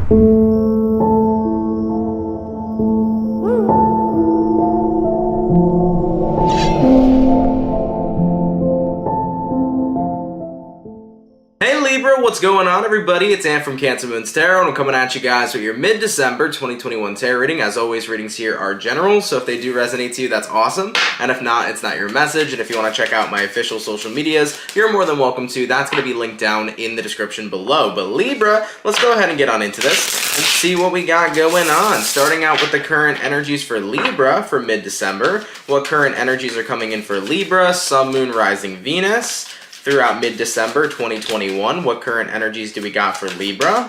Hey Libra, what's going on everybody? It's Ant from CancerMoonsTarot, and I'm coming at you guys with your mid-December 2021 tarot reading. As always, readings here are general, so if they do resonate to you, that's awesome. And if not, it's not your message. And if you want to check out my official social medias, you're more than welcome to. That's going to be linked down in the description below. But Libra, let's go ahead and get on into this and see what we got going on. Starting out with the current energies for Libra for mid-December. What current energies are coming in for Libra, Sun, Moon, Rising, Venus throughout mid-December 2021. What current energies do we got for Libra,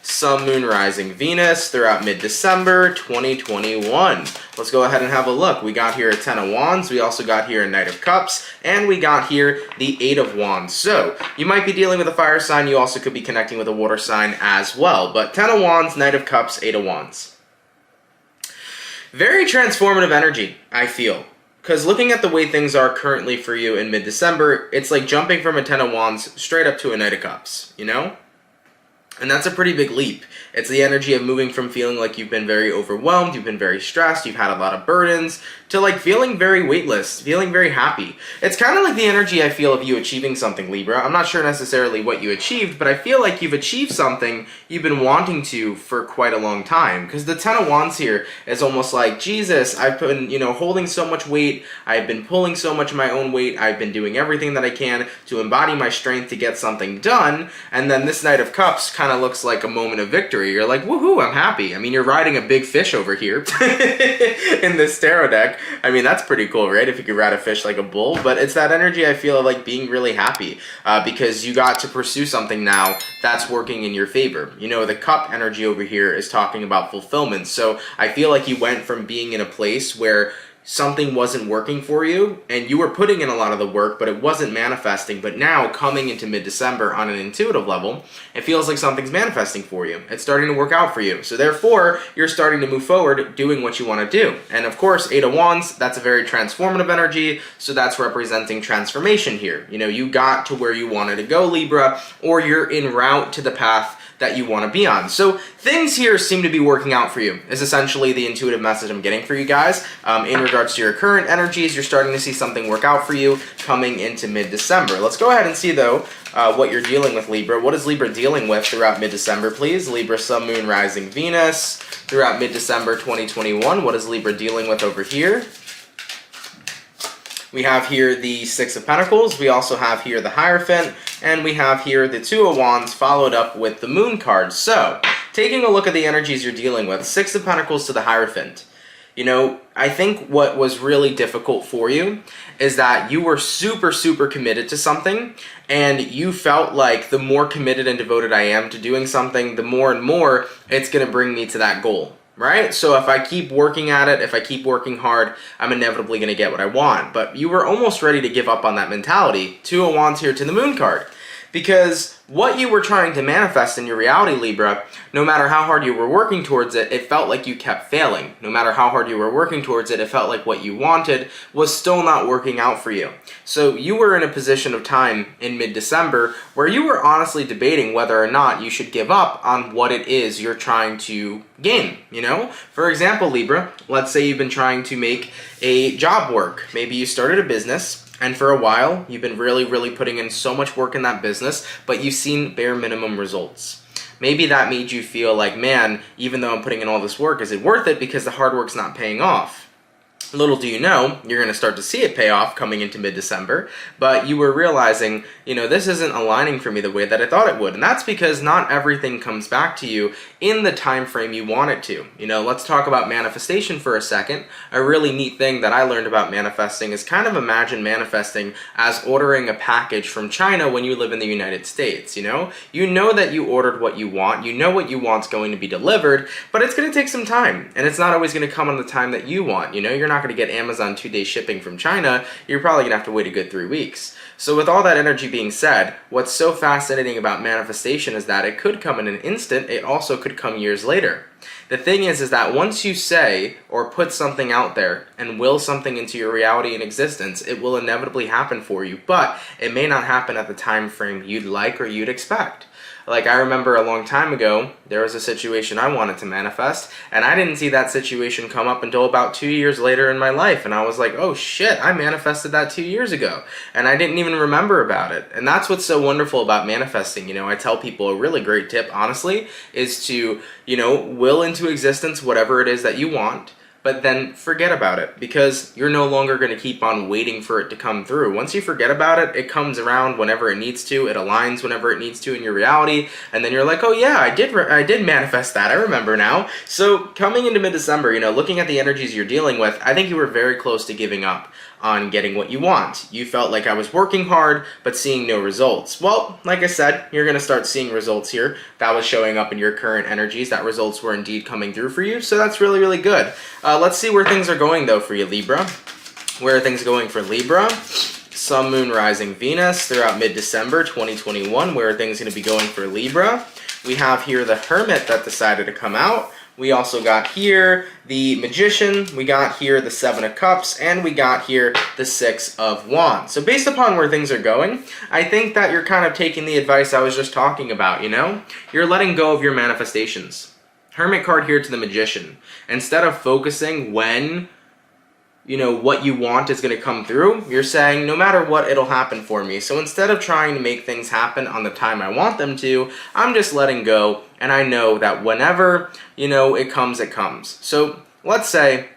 Sun, Moon, Rising, Venus throughout mid-December 2021? Let's go ahead and have a look. We got here a 10 of Wands, we also got here a Knight of Cups, and we got here the 8 of Wands. So you might be dealing with a fire sign, you also could be connecting with a water sign as well. But 10 of Wands, Knight of Cups, 8 of Wands. Very transformative energy, I feel. Because looking at the way things are currently for you in mid-December, it's like jumping from a 10 of Wands straight up to a Knight of Cups, you know? And that's a pretty big leap. It's the energy of moving from feeling like you've been very overwhelmed, you've been very stressed, you've had a lot of burdens, to like feeling very weightless, feeling very happy. It's kind of like the energy I feel of you achieving something, Libra. I'm not sure necessarily what you achieved, but I feel like you've achieved something you've been wanting to for quite a long time. Because the 10 of Wands here is almost like, Jesus, I've been, holding so much weight, I've been pulling so much of my own weight, I've been doing everything that I can to embody my strength to get something done, and then this Knight of Cups kind of looks like a moment of victory. You're like, woohoo, I'm happy. I mean, you're riding a big fish over here in this tarot deck. I mean, that's pretty cool, right? If you could ride a fish like a bull. But it's that energy I feel of like being really happy because you got to pursue something now that's working in your favor. The cup energy over here is talking about fulfillment. So I feel like you went from being in a place where something wasn't working for you and you were putting in a lot of the work, but it wasn't manifesting. But now coming into mid-December on an intuitive level, it feels like something's manifesting for you. It's starting to work out for you. So therefore, you're starting to move forward doing what you want to do. And of course, 8 of Wands, that's a very transformative energy. So that's representing transformation here. You got to where you wanted to go, Libra, or you're en route to the path that you want to be on. So things here seem to be working out for you is essentially the intuitive message I'm getting for you guys. In regards to your current energies, you're starting to see something work out for you coming into mid-December. Let's go ahead and see though what you're dealing with, Libra. What is Libra dealing with throughout mid-December, please? Libra, Sun, Moon, Rising, Venus throughout mid-December 2021. What is Libra dealing with over here? We have here the 6 of Pentacles, we also have here the Hierophant, and we have here the 2 of Wands followed up with the Moon card. So, taking a look at the energies you're dealing with, 6 of Pentacles to the Hierophant. I think what was really difficult for you is that you were super, super committed to something, and you felt like the more committed and devoted I am to doing something, the more and more it's going to bring me to that goal. Right? So if I keep working at it, if I keep working hard, I'm inevitably going to get what I want. But you were almost ready to give up on that mentality. 2 of Wands here to the Moon card. Because what you were trying to manifest in your reality, Libra, no matter how hard you were working towards it, it felt like you kept failing. No matter how hard you were working towards it, it felt like what you wanted was still not working out for you. So you were in a position of time in mid-December where you were honestly debating whether or not you should give up on what it is you're trying to gain, For example, Libra, let's say you've been trying to make a job work. Maybe you started a business, and for a while, you've been really, really putting in so much work in that business, but you've seen bare minimum results. Maybe that made you feel like, man, even though I'm putting in all this work, is it worth it because the hard work's not paying off? Little do you know, you're going to start to see it pay off coming into mid-December, but you were realizing, this isn't aligning for me the way that I thought it would. And that's because not everything comes back to you in the time frame you want it to. Let's talk about manifestation for a second. A really neat thing that I learned about manifesting is kind of imagine manifesting as ordering a package from China when you live in the United States, You know that you ordered what you want, you know what you want's going to be delivered, but it's going to take some time, and it's not always going to come on the time that you want, You're not going to get Amazon 2-day shipping from China, you're probably going to have to wait a good 3 weeks. So with all that energy being said, what's so fascinating about manifestation is that it could come in an instant, it also could come years later. The thing is that once you say or put something out there and will something into your reality and existence, it will inevitably happen for you, but it may not happen at the time frame you'd like or you'd expect. Like, I remember a long time ago, there was a situation I wanted to manifest, and I didn't see that situation come up until about 2 years later in my life, and I was like, oh shit, I manifested that 2 years ago, and I didn't even remember about it. And that's what's so wonderful about manifesting. You know, I tell people a really great tip, honestly, is to, you know, will into existence whatever it is that you want, but then forget about it, because you're no longer going to keep on waiting for it to come through. Once you forget about it, it comes around whenever it needs to, it aligns whenever it needs to in your reality, and then you're like, oh yeah, I did manifest that, I remember now. So coming into mid-December, you know, looking at the energies you're dealing with, I think you were very close to giving up on getting what you want. You felt like I was working hard, but seeing no results. Well, like I said, you're going to start seeing results here. That was showing up in your current energies. That results were indeed coming through for you, so that's really, really good. Let's see where things are going, though, for you, Libra. Where are things going for Libra? Sun, Moon, Rising, Venus throughout mid-December 2021. Where are things going to be going for Libra? We have here the Hermit that decided to come out. We also got here the Magician, we got here the Seven of Cups, and we got here the Six of Wands. So based upon where things are going, I think that you're kind of taking the advice I was just talking about, you know? You're letting go of your manifestations. Hermit card here to the Magician. Instead of focusing when, you know, what you want is going to come through, you're saying, no matter what, it'll happen for me. So instead of trying to make things happen on the time I want them to, I'm just letting go, and I know that whenever, you know, it comes, it comes. So let's say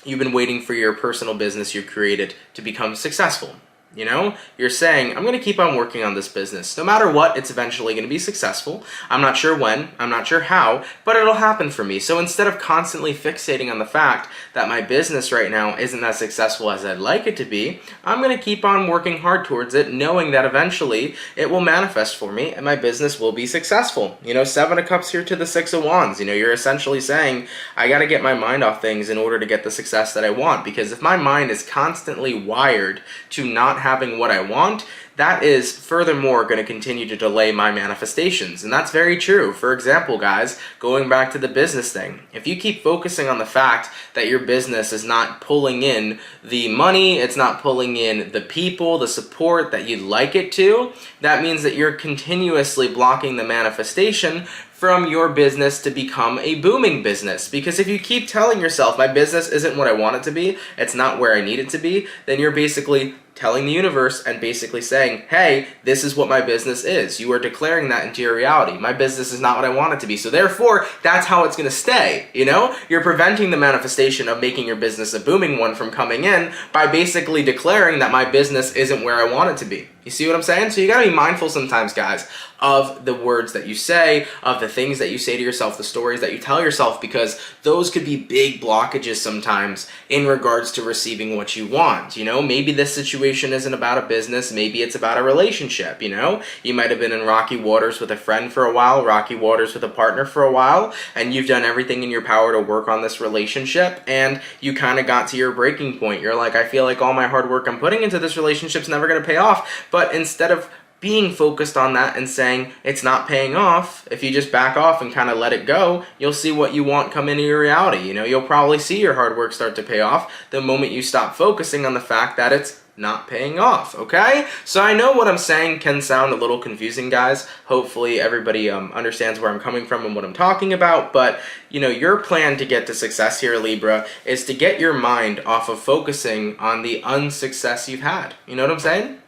you've been waiting for your personal business you created to become successful. You know, you're saying, I'm going to keep on working on this business. No matter what, it's eventually going to be successful. I'm not sure when, I'm not sure how, but it'll happen for me. So instead of constantly fixating on the fact that my business right now isn't as successful as I'd like it to be, I'm going to keep on working hard towards it, knowing that eventually it will manifest for me and my business will be successful. You know, Seven of Cups here to the Six of Wands. You know, you're essentially saying, I got to get my mind off things in order to get the success that I want. Because if my mind is constantly wired to not having what I want, that is furthermore going to continue to delay my manifestations. And that's very true. For example, guys, going back to the business thing, if you keep focusing on the fact that your business is not pulling in the money, it's not pulling in the people, the support that you'd like it to, that means that you're continuously blocking the manifestation from your business to become a booming business. Because if you keep telling yourself, my business isn't what I want it to be, it's not where I need it to be, then you're basically telling the universe and basically saying, hey, this is what my business is. You are declaring that into your reality. My business is not what I want it to be. So therefore, that's how it's going to stay, you know? You're preventing the manifestation of making your business a booming one from coming in by basically declaring that my business isn't where I want it to be. You see what I'm saying? So you got to be mindful sometimes, guys, of the words that you say, of the things that you say to yourself, the stories that you tell yourself, because those could be big blockages sometimes in regards to receiving what you want. You know, maybe this situation isn't about a business, maybe it's about a relationship, you know? You might have been in rocky waters with a friend for a while, rocky waters with a partner for a while, and you've done everything in your power to work on this relationship, and you kind of got to your breaking point. You're like, I feel like all my hard work I'm putting into this relationship's never going to pay off, but instead of being focused on that and saying it's not paying off, if you just back off and kind of let it go, you'll see what you want come into your reality. You know, you'll probably see your hard work start to pay off the moment you stop focusing on the fact that it's not paying off, okay? So I know what I'm saying can sound a little confusing, guys. Hopefully everybody understands where I'm coming from and what I'm talking about, but you know, your plan to get to success here, Libra, is to get your mind off of focusing on the unsuccess you've had. You know what I'm saying?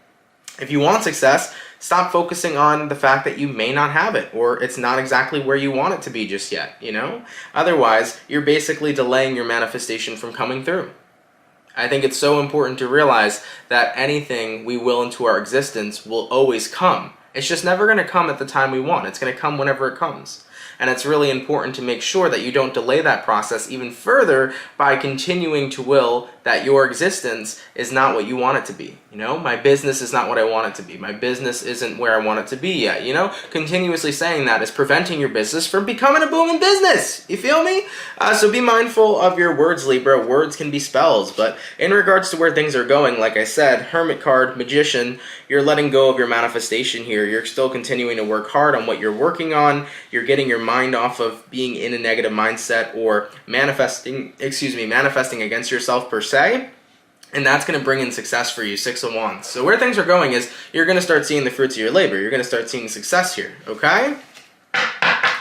If you want success, stop focusing on the fact that you may not have it, or it's not exactly where you want it to be just yet, you know? Otherwise, you're basically delaying your manifestation from coming through. I think it's so important to realize that anything we will into our existence will always come. It's just never going to come at the time we want. It's going to come whenever it comes. And it's really important to make sure that you don't delay that process even further by continuing to will that your existence is not what you want it to be. You know, my business is not what I want it to be. My business isn't where I want it to be yet. You know, continuously saying that is preventing your business from becoming a booming business. You feel me? So be mindful of your words, Libra. Words can be spells. But in regards to where things are going, like I said, Hermit card, Magician, you're letting go of your manifestation here. You're still continuing to work hard on what you're working on. You're getting your mind off of being in a negative mindset or manifesting against yourself per se. And that's going to bring in success for you, Six of Wands. So where things are going is you're going to start seeing the fruits of your labor. You're going to start seeing success here, okay?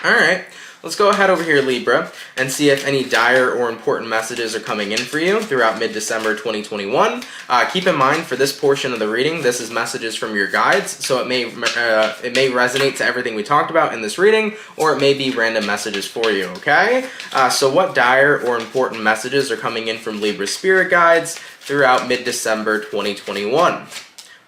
Alright, let's go ahead over here, Libra, and see if any dire or important messages are coming in for you throughout mid-December 2021. Keep in mind, for this portion of the reading, this is messages from your guides, so it may resonate to everything we talked about in this reading, or it may be random messages for you, okay? So what dire or important messages are coming in from Libra spirit guides throughout mid-December 2021?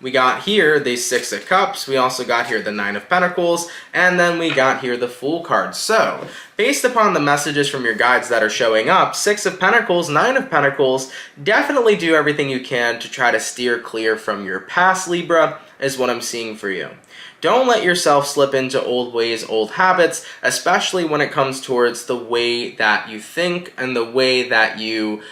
We got here the Six of Cups, we also got here the Nine of Pentacles, and then we got here the Fool card. So, based upon the messages from your guides that are showing up, Six of Pentacles, Nine of Pentacles, definitely do everything you can to try to steer clear from your past, Libra, is what I'm seeing for you. Don't let yourself slip into old ways, old habits, especially when it comes towards the way that you think and the way that you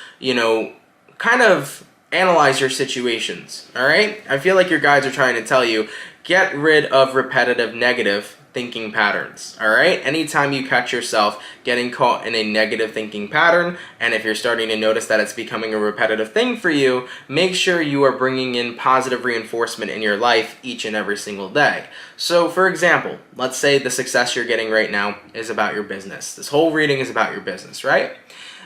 kind of analyze your situations, all right? I feel like your guides are trying to tell you, get rid of repetitive negative thinking patterns, all right? Anytime you catch yourself getting caught in a negative thinking pattern, and if you're starting to notice that it's becoming a repetitive thing for you, make sure you are bringing in positive reinforcement in your life each and every single day. So, for example, let's say the success you're getting right now is about your business. This whole reading is about your business, right?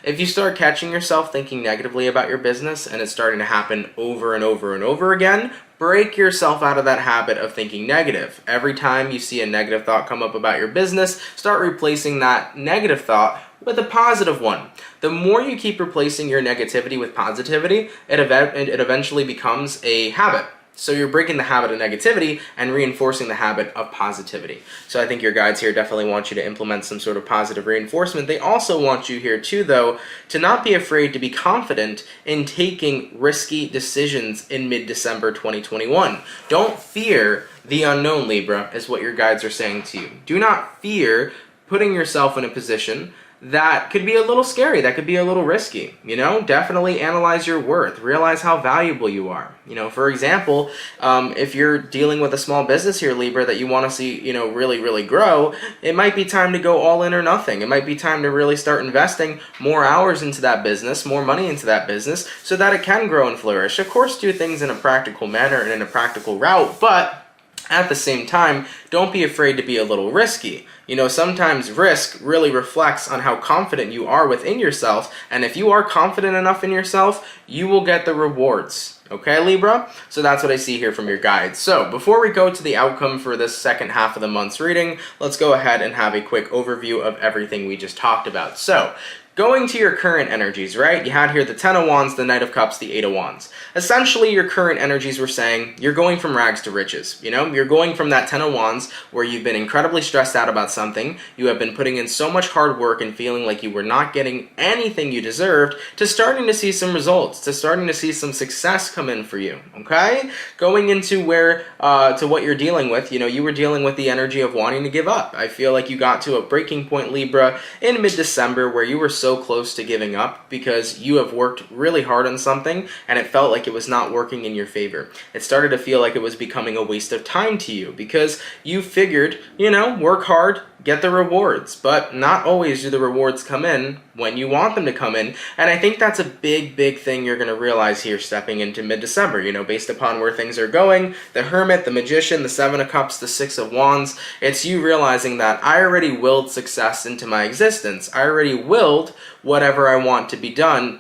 If you start catching yourself thinking negatively about your business and it's starting to happen over and over and over again, break yourself out of that habit of thinking negative. Every time you see a negative thought come up about your business, start replacing that negative thought with a positive one. The more you keep replacing your negativity with positivity, it eventually becomes a habit. So you're breaking the habit of negativity and reinforcing the habit of positivity. So I think your guides here definitely want you to implement some sort of positive reinforcement. They also want you here too, though, to not be afraid to be confident in taking risky decisions in mid-December 2021. Don't fear the unknown, Libra, is what your guides are saying to you. Do not fear putting yourself in a position that could be a little scary, that could be a little risky, Definitely analyze your worth, realize how valuable you are. For example, if you're dealing with a small business here, Libra, that you want to see, really, really grow, it might be time to go all in or nothing. It might be time to really start investing more hours into that business, more money into that business, so that it can grow and flourish. Of course, do things in a practical manner and in a practical route, but at the same time, don't be afraid to be a little risky. Sometimes risk really reflects on how confident you are within yourself, and if you are confident enough in yourself, you will get the rewards. Okay, Libra? So that's what I see here from your guides. So before we go to the outcome for this second half of the month's reading, let's go ahead and have a quick overview of everything we just talked about. So, going to your current energies, right? You had here the Ten of Wands, the Knight of Cups, the Eight of Wands. Essentially, your current energies were saying you're going from rags to riches. You're going from that Ten of Wands where you've been incredibly stressed out about something, you have been putting in so much hard work and feeling like you were not getting anything you deserved, to starting to see some results, to starting to see some success come in for you, okay? Going into to what you're dealing with, you were dealing with the energy of wanting to give up. I feel like you got to a breaking point, Libra, in mid-December where you were so close to giving up because you have worked really hard on something and it felt like it was not working in your favor. It started to feel like it was becoming a waste of time to you because you figured, work hard, get the rewards, but not always do the rewards come in when you want them to come in. And I think that's a big, big thing you're going to realize here stepping into mid-December, based upon where things are going. The Hermit, the Magician, the Seven of Cups, the Six of Wands. It's you realizing that I already willed success into my existence. I already willed whatever I want to be done.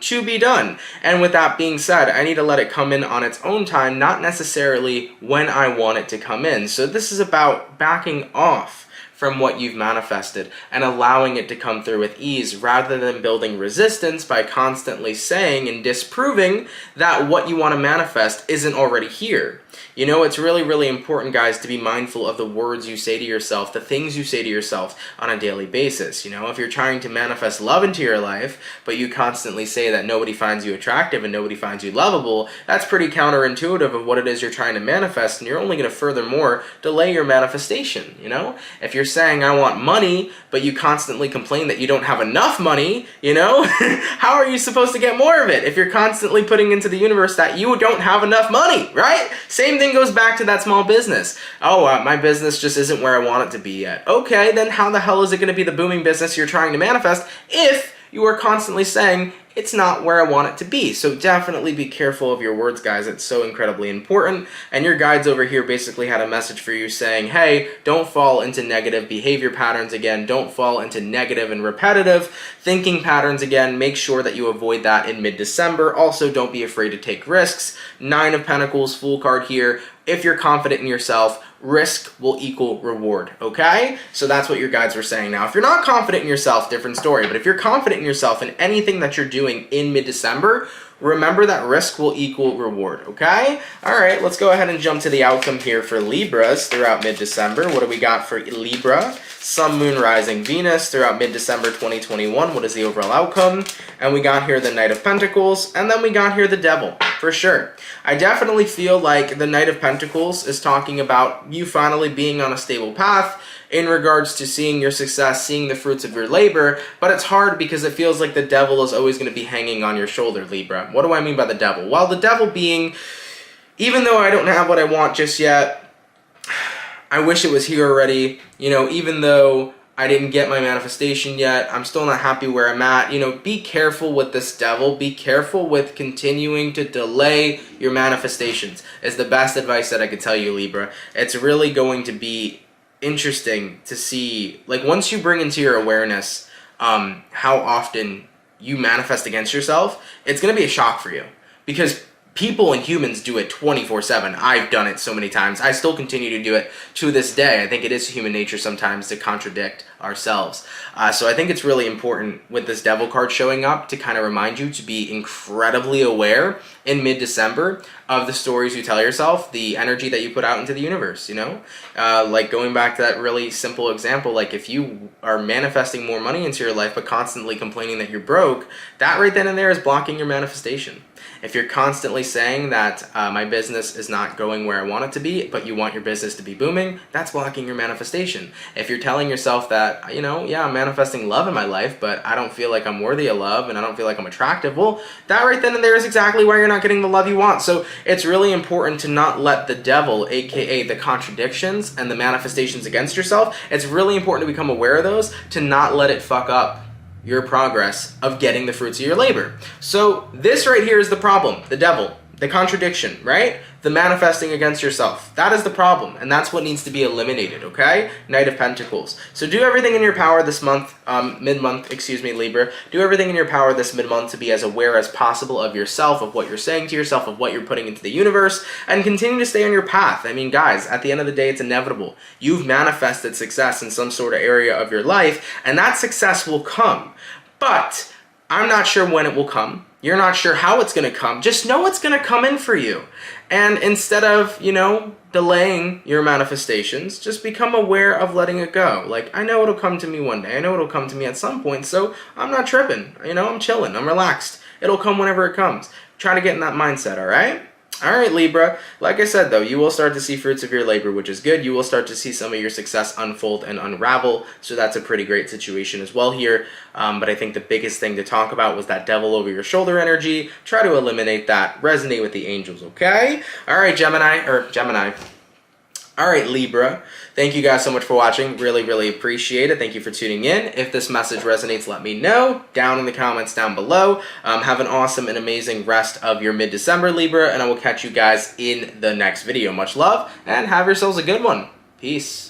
And with that being said, I need to let it come in on its own time, not necessarily when I want it to come in. So this is about backing off from what you've manifested and allowing it to come through with ease rather than building resistance by constantly saying and disproving that what you want to manifest isn't already here. It's really, really important, guys, to be mindful of the words you say to yourself, the things you say to yourself on a daily basis. If you're trying to manifest love into your life, but you constantly say that nobody finds you attractive and nobody finds you lovable, that's pretty counterintuitive of what it is you're trying to manifest, and you're only going to furthermore delay your manifestation. If you're saying, I want money, but you constantly complain that you don't have enough money, how are you supposed to get more of it if you're constantly putting into the universe that you don't have enough money, right? Same thing goes back to that small business. My business just isn't where I want it to be yet. Okay, then how the hell is it going to be the booming business you're trying to manifest if you are constantly saying it's not where I want it to be. So definitely be careful of your words, guys. It's so incredibly important. And your guides over here basically had a message for you saying, hey, don't fall into negative behavior patterns again. Don't fall into negative and repetitive thinking patterns again. Make sure that you avoid that in mid-December. Also, don't be afraid to take risks. 9 of Pentacles, Fool card here. If you're confident in yourself, risk will equal reward, okay? So that's what your guides were saying. Now, if you're not confident in yourself, different story. But if you're confident in yourself in anything that you're doing in mid-December, remember that risk will equal reward, okay? All right, let's go ahead and jump to the outcome here for Libras throughout mid-December. What do we got for Libra? Sun, Moon, Rising, Venus throughout mid-December 2021. What is the overall outcome? And we got here the Knight of Pentacles, and then we got here the Devil, for sure. I definitely feel like the Knight of Pentacles is talking about you finally being on a stable path in regards to seeing your success, seeing the fruits of your labor, but it's hard because it feels like the Devil is always going to be hanging on your shoulder, Libra. What do I mean by the Devil? Well, the Devil being, even though I don't have what I want just yet, I wish it was here already. You know, even though I didn't get my manifestation yet, I'm still not happy where I'm at. You know, be careful with this Devil. Be careful with continuing to delay your manifestations is the best advice that I could tell you, Libra. It's really going to be interesting to see, like, once you bring into your awareness how often you manifest against yourself, it's going to be a shock for you. Because people and humans do it 24/7. I've done it so many times. I still continue to do it to this day. I think it is human nature sometimes to contradict ourselves. So I think it's really important with this Devil card showing up to kind of remind you to be incredibly aware in mid-December of the stories you tell yourself, the energy that you put out into the universe, you know? Like going back to that really simple example, like if you are manifesting more money into your life but constantly complaining that you're broke, that right then and there is blocking your manifestation. If you're constantly saying that my business is not going where I want it to be, but you want your business to be booming, that's blocking your manifestation. If you're telling yourself that, you know, yeah, I'm manifesting love in my life, but I don't feel like I'm worthy of love and I don't feel like I'm attractive, well, that right then and there is exactly why you're not getting the love you want. So it's really important to not let the Devil, aka the contradictions and the manifestations against yourself, it's really important to become aware of those, to not let it fuck up your progress of getting the fruits of your labor. So this right here is the problem, the Devil, the contradiction, right? The manifesting against yourself. That is the problem, and that's what needs to be eliminated, okay? Knight of Pentacles. So do everything in your power this month, mid-month, excuse me, Libra. Do everything in your power this mid-month to be as aware as possible of yourself, of what you're saying to yourself, of what you're putting into the universe, and continue to stay on your path. I mean, guys, at the end of the day, it's inevitable. You've manifested success in some sort of area of your life, and that success will come. But I'm not sure when it will come. You're not sure how it's going to come. Just know it's going to come in for you. And instead of, you know, delaying your manifestations, just become aware of letting it go. Like, I know it'll come to me one day. I know it'll come to me at some point, so I'm not tripping. You know, I'm chilling. I'm relaxed. It'll come whenever it comes. Try to get in that mindset, all right? All right, Libra. Like I said, though, you will start to see fruits of your labor, which is good. You will start to see some of your success unfold and unravel, so that's a pretty great situation as well here. But I think the biggest thing to talk about was that Devil over your shoulder energy. Try to eliminate that. Resonate with the angels, okay? All right, Gemini. All right, Libra. Thank you guys so much for watching. Really, really appreciate it. Thank you for tuning in. If this message resonates, let me know down in the comments down below. Have an awesome and amazing rest of your mid-December, Libra, and I will catch you guys in the next video. Much love, and have yourselves a good one. Peace.